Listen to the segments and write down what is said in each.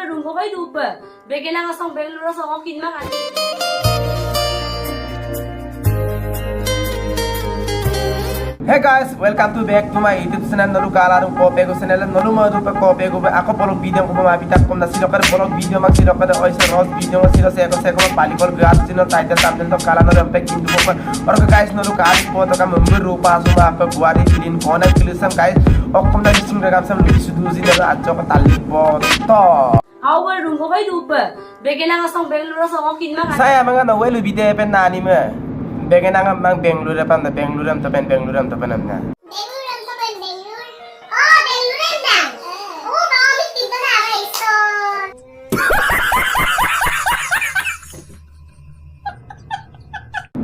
rung ko kay dupa. Bigyan lang asang Bengaluru sa akong kinmangan. Hey guys, welcome to back to my YouTube channel Nolu Kalarung Kope ko channel Nolu Madu pe Kope ko ako polog video ko mapitap ko na silo kar polog video mag silo kar oi se roz video mag silo se ko pali kol gas sino title thumbnail to kala no rampe kindu ko or guys Nolu Kali po to ka member rupa so apa buari din ko na kilisam guys okkom na listing regam sam lubi sudu zina ajo ko tali po to Awal rung ko kay dupa. Bigyan lang asang Bengaluru sa akong kinmangan. saya mga no welu bide pen nani me begen ang mang Bengaluru pan na Bengaluru am to pen Bengaluru am to pen na Bengaluru ang sabihin, Bengaluru? Oh, Bengaluru na! Oo, makamit dito na, guys. So,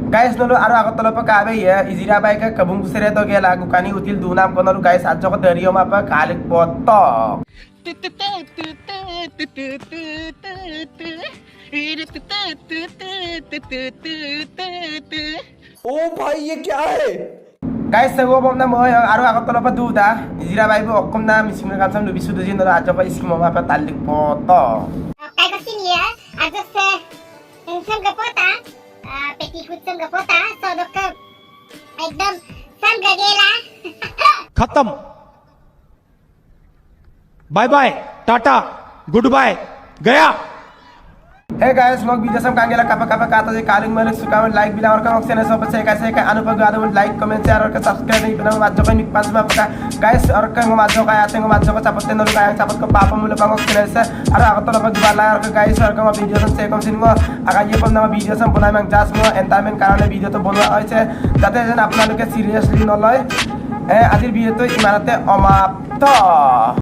guys नलो आरो आगो तलो प काबे ये इजिरा by का कबुंग गुसरे तो गेला गुकानी उतिल दुनाम को नलो guys आजो को दरियो मा प कालिक पोतो ओ भाई ये क्या है? guys सगो बम ना मोय आरो आगो तलो प दुदा इजिरा बाई बो ओकम ना मिसिम गामसम लुबि सुदु जिन नलो आजो प स्किम मा प तालिक पोतो kaya kasi niya, ato sa isang gapota, petikut sa gapota, so doka, एकदम sam gagela. खत्म bye bye tata goodbye गया hey guys mog video sam kangela kapa kapa kata je kaling malik suka like bila और का option है सब से कैसे का अनुपग गादो like comment share और का subscribe नहीं बना माजो का निक पांच में पका guys और का माजो का आते हैं माजो का चापते नलो का चापत को पापा मुले पांगो चैनल से और आगो तो लपक बाला और का guys और का वीडियो सम से कम सिन को आगा ये पन ना वीडियो सम बनाय मैं जास मो एंटरटेनमेंट कारण वीडियो तो बनवा होय छे जाते जन आपना लोग के सीरियसली न लय ए आदिर वीडियो तो इमानते अमाप्त